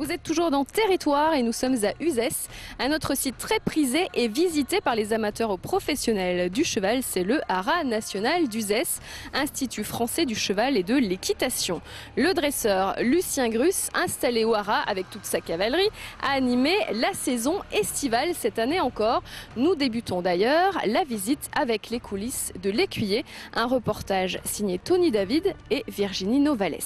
Vous êtes toujours dans Territoire et nous sommes à Uzès, un autre site très prisé et visité par les amateurs ou professionnels du cheval, c'est le Haras national d'Uzès, Institut français du cheval et de l'équitation. Le dresseur Lucien Grus, installé au Haras avec toute sa cavalerie, a animé la saison estivale cette année encore. Nous débutons d'ailleurs la visite avec les coulisses de l'écuyer, un reportage signé Tony David et Virginie Novales.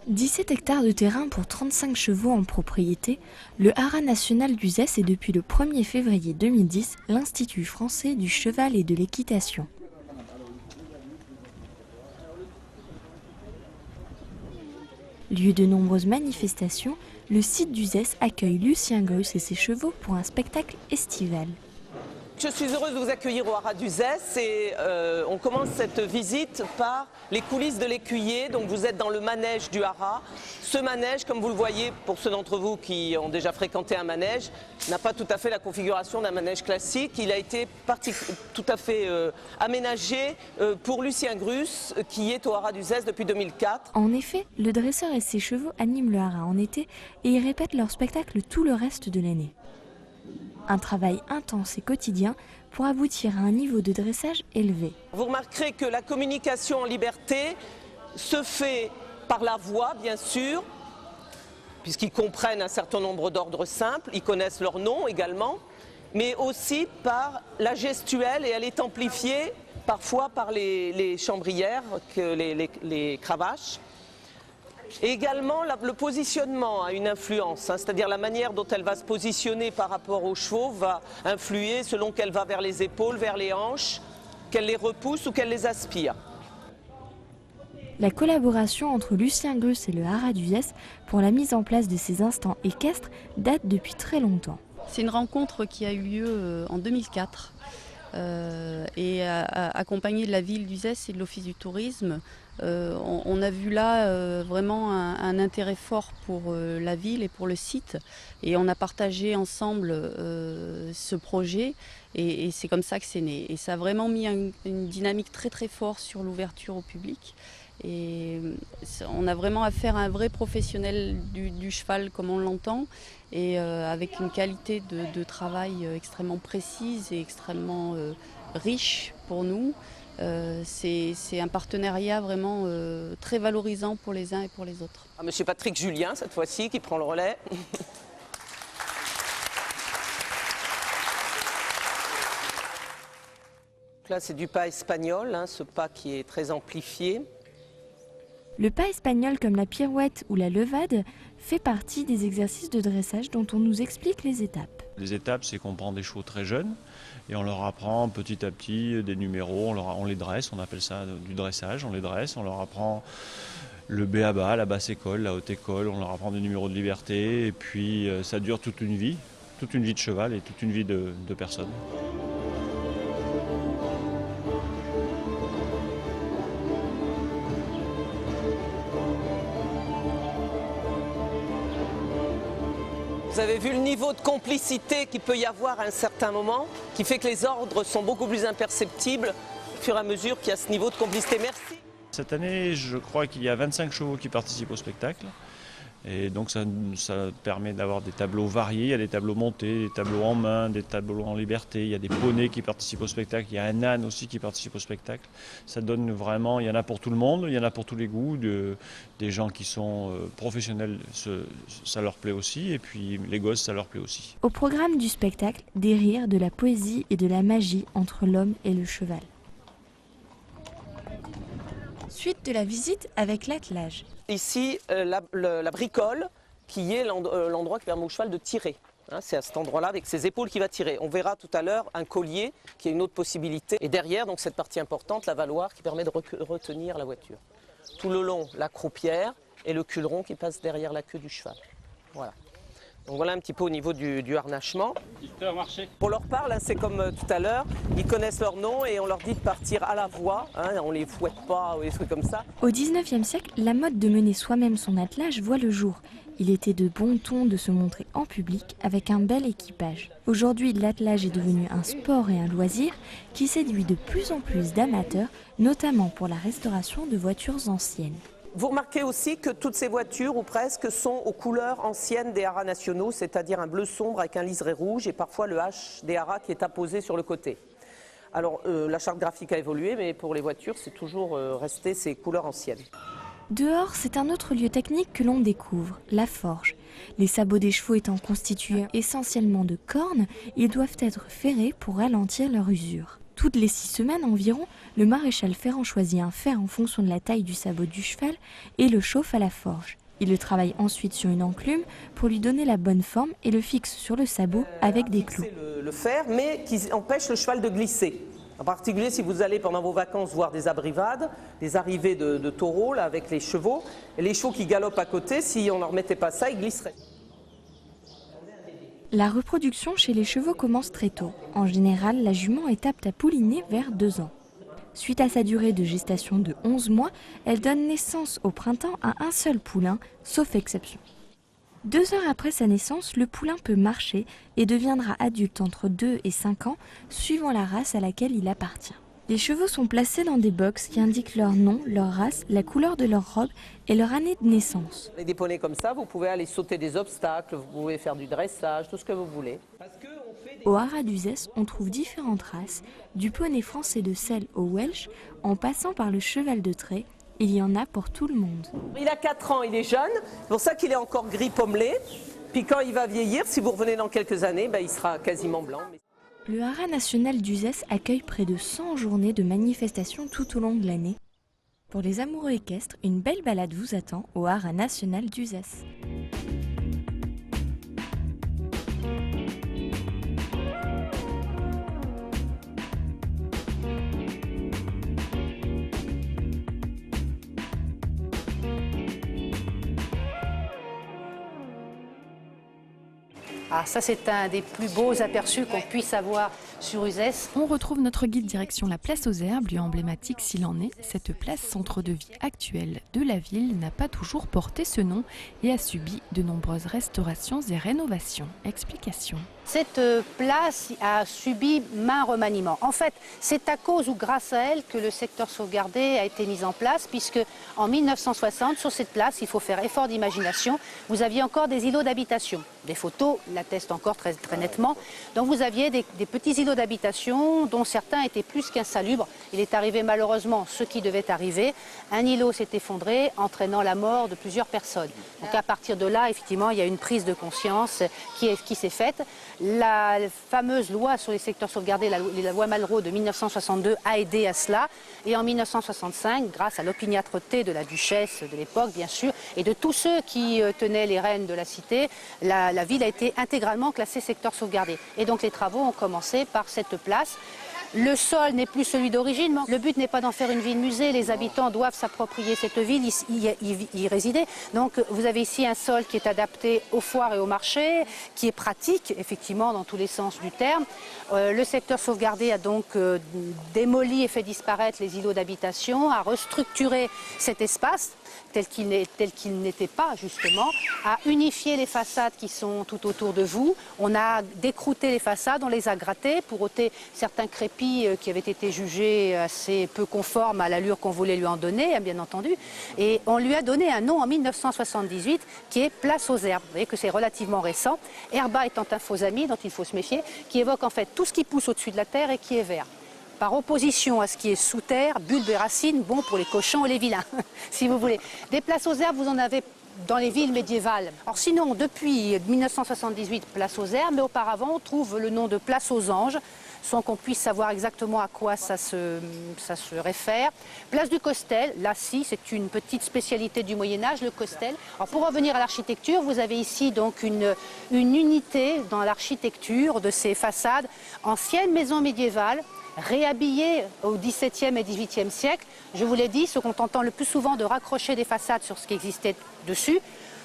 17 hectares de terrain pour 35 chevaux en propriété, le Haras national d'Uzès est depuis le 1er février 2010 l'Institut français du cheval et de l'équitation. Lieu de nombreuses manifestations, le site d'Uzès accueille Lucien Grus et ses chevaux pour un spectacle estival. Je suis heureuse de vous accueillir au Haras d'Uzès et on commence cette visite par les coulisses de l'écuyer. Donc vous êtes dans le manège du Haras. Ce manège, comme vous le voyez, pour ceux d'entre vous qui ont déjà fréquenté un manège, n'a pas tout à fait la configuration d'un manège classique. Il a été tout à fait aménagé pour Lucien Grus qui est au Haras d'Uzès depuis 2004. En effet, le dresseur et ses chevaux animent le Haras en été et ils répètent leur spectacle tout le reste de l'année. Un travail intense et quotidien pour aboutir à un niveau de dressage élevé. Vous remarquerez que la communication en liberté se fait par la voix, bien sûr, puisqu'ils comprennent un certain nombre d'ordres simples, ils connaissent leur nom également, mais aussi par la gestuelle, et elle est amplifiée parfois par les chambrières, les cravaches. Et également, le positionnement a une influence, c'est-à-dire la manière dont elle va se positionner par rapport aux chevaux va influer selon qu'elle va vers les épaules, vers les hanches, qu'elle les repousse ou qu'elle les aspire. La collaboration entre Lucien Grus et le Haras d'Uzès pour la mise en place de ces instants équestres date depuis très longtemps. C'est une rencontre qui a eu lieu en 2004 et accompagnée de la ville d'Uzès et de l'Office du tourisme. On a vu là vraiment un intérêt fort pour la ville et pour le site et on a partagé ensemble ce projet et c'est comme ça que c'est né. Et ça a vraiment mis une dynamique très très forte sur l'ouverture au public. Et on a vraiment affaire à un vrai professionnel du cheval comme on l'entend et avec une qualité de travail extrêmement précise et extrêmement riche pour nous. C'est un partenariat vraiment très valorisant pour les uns et pour les autres. Monsieur Patrick Julien, cette fois-ci, qui prend le relais. Là, c'est du pas espagnol, ce pas qui est très amplifié. Le pas espagnol comme la pirouette ou la levade fait partie des exercices de dressage dont on nous explique les étapes. Les étapes, c'est qu'on prend des chevaux très jeunes et on leur apprend petit à petit des numéros, on les dresse, on appelle ça du dressage, on les dresse, on leur apprend le b.a.-ba, la basse école, la haute école, on leur apprend des numéros de liberté et puis ça dure toute une vie de cheval et toute une vie de personne. Vous avez vu le niveau de complicité qu'il peut y avoir à un certain moment, qui fait que les ordres sont beaucoup plus imperceptibles au fur et à mesure qu'il y a ce niveau de complicité. Merci. Cette année, je crois qu'il y a 25 chevaux qui participent au spectacle. Et donc ça permet d'avoir des tableaux variés, il y a des tableaux montés, des tableaux en main, des tableaux en liberté, il y a des poneys qui participent au spectacle, il y a un âne aussi qui participe au spectacle. Ça donne vraiment, il y en a pour tout le monde, il y en a pour tous les goûts, des gens qui sont professionnels, ça leur plaît aussi, et puis les gosses, ça leur plaît aussi. Au programme du spectacle, des rires, de la poésie et de la magie entre l'homme et le cheval. Suite de la visite avec l'attelage. Ici, la bricole, qui est l'endroit qui permet au cheval de tirer. C'est à cet endroit-là, avec ses épaules, qu'il va tirer. On verra tout à l'heure un collier, qui est une autre possibilité. Et derrière, donc cette partie importante, la valoir, qui permet de retenir la voiture. Tout le long, la croupière et le culeron qui passe derrière la queue du cheval. Voilà. Donc voilà un petit peu au niveau du harnachement. Pour leur part, là c'est comme tout à l'heure, ils connaissent leur nom et on leur dit de partir à la voix, hein, on les fouette pas ou des trucs comme ça. Au XIXe siècle, la mode de mener soi-même son attelage voit le jour. Il était de bon ton de se montrer en public avec un bel équipage. Aujourd'hui, l'attelage est devenu un sport et un loisir qui séduit de plus en plus d'amateurs, notamment pour la restauration de voitures anciennes. Vous remarquez aussi que toutes ces voitures, ou presque, sont aux couleurs anciennes des haras nationaux, c'est-à-dire un bleu sombre avec un liseré rouge et parfois le H des haras qui est apposé sur le côté. Alors la charte graphique a évolué, mais pour les voitures, c'est toujours resté ces couleurs anciennes. Dehors, c'est un autre lieu technique que l'on découvre, la forge. Les sabots des chevaux étant constitués essentiellement de cornes, ils doivent être ferrés pour ralentir leur usure. Toutes les 6 semaines environ, le maréchal ferrant choisit un fer en fonction de la taille du sabot du cheval et le chauffe à la forge. Il le travaille ensuite sur une enclume pour lui donner la bonne forme et le fixe sur le sabot avec des clous. Le fer, mais qui empêche le cheval de glisser. En particulier si vous allez pendant vos vacances voir des abrivades, des arrivées de taureaux là, avec les chevaux, et les chevaux qui galopent à côté, si on ne leur mettait pas ça, ils glisseraient. La reproduction chez les chevaux commence très tôt. En général, la jument est apte à pouliner vers 2 ans. Suite à sa durée de gestation de 11 mois, elle donne naissance au printemps à un seul poulain, sauf exception. 2 heures après sa naissance, le poulain peut marcher et deviendra adulte entre 2 et 5 ans, suivant la race à laquelle il appartient. Les chevaux sont placés dans des box qui indiquent leur nom, leur race, la couleur de leur robe et leur année de naissance. Avec des poneys comme ça, vous pouvez aller sauter des obstacles, vous pouvez faire du dressage, tout ce que vous voulez. Au haras d'Uzès, on trouve différentes races, du poney français de selle au Welsh, en passant par le cheval de trait. Il y en a pour tout le monde. Il a 4 ans, il est jeune, c'est pour ça qu'il est encore gris pommelé. Puis quand il va vieillir, si vous revenez dans quelques années, il sera quasiment blanc. Le haras national d'Uzès accueille près de 100 journées de manifestations tout au long de l'année. Pour les amoureux équestres, une belle balade vous attend au haras national d'Uzès. Ah, ça c'est un des plus beaux aperçus qu'on puisse avoir sur Uzès. On retrouve notre guide direction la place aux Herbes, lieu emblématique s'il en est. Cette place, centre de vie actuel de la ville, n'a pas toujours porté ce nom et a subi de nombreuses restaurations et rénovations. Explication. Cette place a subi maints remaniements. En fait, c'est à cause ou grâce à elle que le secteur sauvegardé a été mis en place, puisque en 1960, sur cette place, il faut faire effort d'imagination, vous aviez encore des îlots d'habitation. Des photos l'attestent encore très nettement. Donc vous aviez des petits îlots d'habitation dont certains étaient plus qu'insalubres. Il est arrivé malheureusement ce qui devait arriver. Un îlot s'est effondré, entraînant la mort de plusieurs personnes. Donc à partir de là, effectivement, il y a une prise de conscience qui s'est faite. La fameuse loi sur les secteurs sauvegardés, la loi Malraux de 1962, a aidé à cela. Et en 1965, grâce à l'opiniâtreté de la duchesse de l'époque, bien sûr, et de tous ceux qui tenaient les rênes de la cité, la ville a été intégralement classée secteur sauvegardé. Et donc les travaux ont commencé par cette place. Le sol n'est plus celui d'origine. Le but n'est pas d'en faire une ville-musée. Les habitants doivent s'approprier cette ville, y résider. Donc vous avez ici un sol qui est adapté aux foires et aux marchés, qui est pratique, effectivement, dans tous les sens du terme. Le secteur sauvegardé a donc démoli et fait disparaître les îlots d'habitation, a restructuré cet espace tel qu'il n'était pas, justement, a unifié les façades qui sont tout autour de vous. On a décrouté les façades, on les a grattées pour ôter certains crépis qui avaient été jugés assez peu conformes à l'allure qu'on voulait lui en donner, bien entendu. Et on lui a donné un nom en 1978 qui est Place aux Herbes. Vous voyez que c'est relativement récent. Herba étant un faux ami dont il faut se méfier, qui évoque en fait tout ce qui pousse au-dessus de la terre et qui est vert. Par opposition à ce qui est sous terre, bulbes et racines, bon pour les cochons et les vilains, si vous voulez. Des places aux herbes, vous en avez dans les villes médiévales. Alors sinon, depuis 1978, place aux herbes, mais auparavant, on trouve le nom de place aux anges, sans qu'on puisse savoir exactement à quoi ça se réfère. Place du Costel, là si, c'est une petite spécialité du Moyen-Âge, le Costel. Alors pour revenir à l'architecture, vous avez ici donc une unité dans l'architecture de ces façades, anciennes maisons médiévales, réhabillées au XVIIe et XVIIIe siècle. Je vous l'ai dit, ce qu'on entend le plus souvent de raccrocher des façades sur ce qui existait dessus.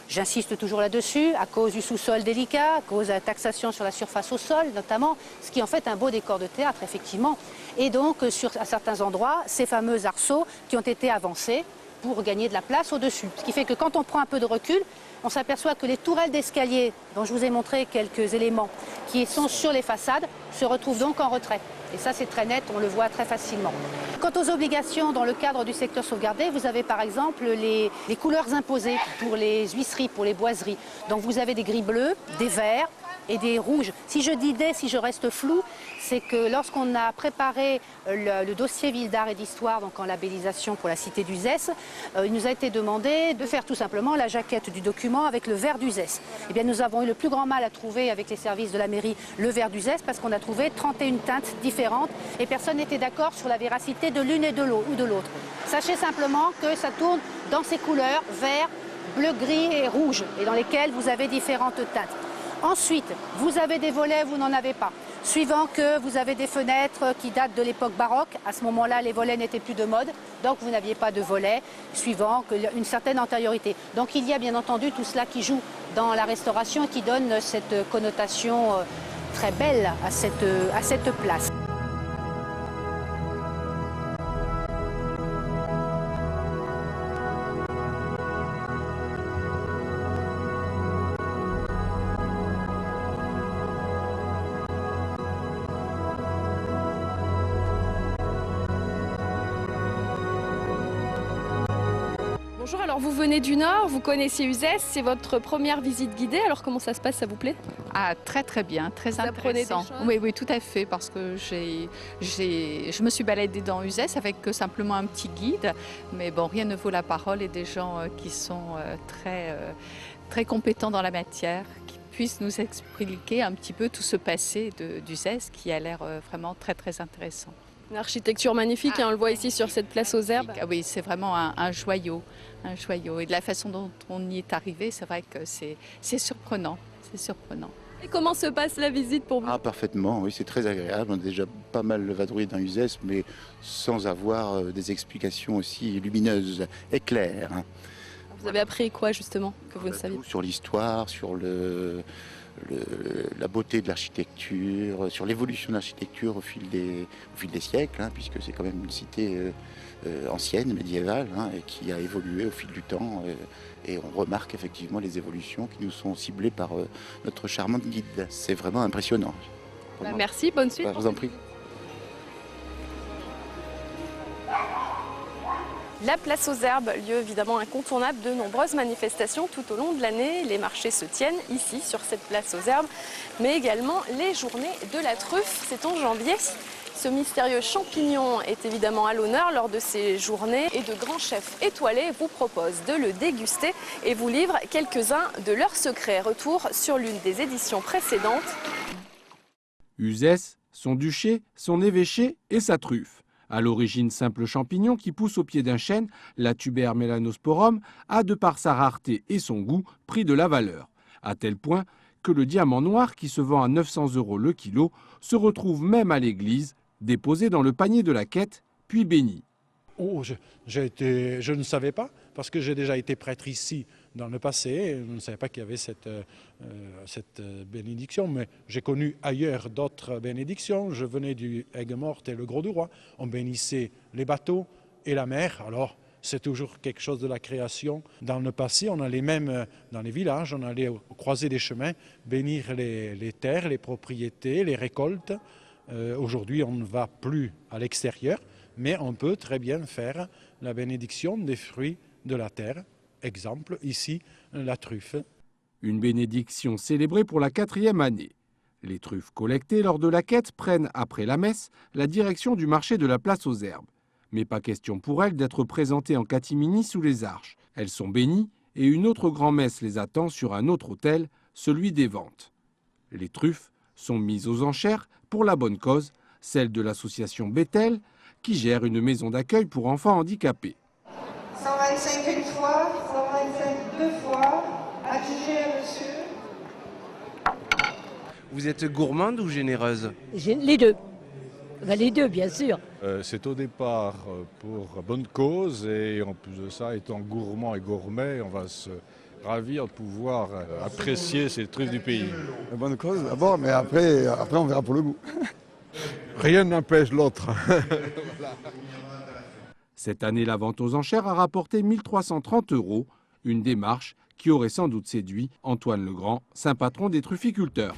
J'insiste toujours là-dessus, à cause du sous-sol délicat, à cause de la taxation sur la surface au sol notamment, ce qui est en fait un beau décor de théâtre effectivement. Et donc à certains endroits, ces fameux arceaux qui ont été avancés pour gagner de la place au-dessus. Ce qui fait que quand on prend un peu de recul, on s'aperçoit que les tourelles d'escalier, dont je vous ai montré quelques éléments, qui sont sur les façades, se retrouvent donc en retrait. Et ça, c'est très net, on le voit très facilement. Quant aux obligations dans le cadre du secteur sauvegardé, vous avez par exemple les couleurs imposées pour les huisseries, pour les boiseries. Donc vous avez des gris bleus, des verts et des rouges. Si je dis des, si je reste flou, c'est que lorsqu'on a préparé le dossier Ville d'Art et d'Histoire, donc en labellisation pour la cité d'Uzès, il nous a été demandé de faire tout simplement la jaquette du document avec le vert d'Uzès. Eh bien, nous avons eu le plus grand mal à trouver avec les services de la mairie le vert d'Uzès parce qu'on a trouvé 31 teintes différentes et personne n'était d'accord sur la véracité de l'une et de l'autre. Sachez simplement que ça tourne dans ces couleurs vert, bleu, gris et rouge et dans lesquelles vous avez différentes teintes. Ensuite, vous avez des volets, vous n'en avez pas. Suivant que vous avez des fenêtres qui datent de l'époque baroque, à ce moment-là, les volets n'étaient plus de mode, donc vous n'aviez pas de volets, suivant une certaine antériorité. Donc il y a bien entendu tout cela qui joue dans la restauration et qui donne cette connotation très belle à cette place. Bonjour, alors vous venez du Nord, vous connaissez Uzès, c'est votre première visite guidée, alors comment ça se passe, ça vous plaît? Ah, très très bien, très Vous apprenez intéressant. des choses? Oui, oui, tout à fait, parce que je me suis baladée dans Uzès avec simplement un petit guide, mais bon, rien ne vaut la parole et des gens qui sont très compétents dans la matière, qui puissent nous expliquer un petit peu tout ce passé d'Uzès qui a l'air vraiment très très intéressant. Une architecture magnifique, on le voit ici sur cette place aux herbes. Ah oui, c'est vraiment un joyau, un joyau. Et de la façon dont on y est arrivé, c'est vrai que c'est surprenant, c'est surprenant. Et comment se passe la visite pour vous? Ah, parfaitement, oui, c'est très agréable. On a déjà pas mal vadrouillé dans Uzès, mais sans avoir des explications aussi lumineuses et claires. Vous avez appris quoi justement que vous ne saviez pas? Sur l'histoire, sur la beauté de l'architecture, sur l'évolution de l'architecture au fil des siècles, puisque c'est quand même une cité ancienne, médiévale, et qui a évolué au fil du temps. Et on remarque effectivement les évolutions qui nous sont ciblées par notre charmante guide. C'est vraiment impressionnant. Merci, bonne suite. Je vous en prie. La place aux herbes, lieu évidemment incontournable de nombreuses manifestations tout au long de l'année. Les marchés se tiennent ici, sur cette place aux herbes, mais également les journées de la truffe. C'est en janvier. Ce mystérieux champignon est évidemment à l'honneur lors de ces journées et de grands chefs étoilés vous proposent de le déguster et vous livrent quelques-uns de leurs secrets. Retour sur l'une des éditions précédentes. Uzès, son duché, son évêché et sa truffe. À l'origine simple champignon qui pousse au pied d'un chêne, la Tuber melanosporum a, de par sa rareté et son goût, pris de la valeur. À tel point que le diamant noir, qui se vend à 900 € le kilo, se retrouve même à l'église, déposé dans le panier de la quête, puis béni. Oh, je ne savais pas, parce que j'ai déjà été prêtre ici dans le passé. Je ne savais pas qu'il y avait cette bénédiction, mais j'ai connu ailleurs d'autres bénédictions. Je venais du Aigues-Mortes et le Grau-du-Roi. On bénissait les bateaux et la mer. Alors, c'est toujours quelque chose de la création. Dans le passé, on allait même dans les villages, on allait croiser des chemins, bénir les terres, les propriétés, les récoltes. Aujourd'hui, on ne va plus à l'extérieur, mais on peut très bien faire la bénédiction des fruits de la terre. Exemple, ici, la truffe. Une bénédiction célébrée pour la 4e année. Les truffes collectées lors de la quête prennent, après la messe, la direction du marché de la place aux herbes. Mais pas question pour elles d'être présentées en catimini sous les arches. Elles sont bénies et une autre grand-messe les attend sur un autre autel, celui des ventes. Les truffes sont mises aux enchères pour la bonne cause, celle de l'association Bethel, qui gère une maison d'accueil pour enfants handicapés. 125 une fois, 125 deux fois, adjugé à monsieur. Vous êtes gourmande ou généreuse? Les deux. Ben, les deux, bien sûr. C'est au départ pour bonne cause et en plus de ça, étant gourmand et gourmet, on va se ravi de pouvoir apprécier ces truffes du pays. Une bonne cause d'abord, mais après on verra pour le goût. Rien n'empêche l'autre. Cette année, la vente aux enchères a rapporté 1 330 €, une démarche qui aurait sans doute séduit Antoine Legrand, saint patron des trufficulteurs.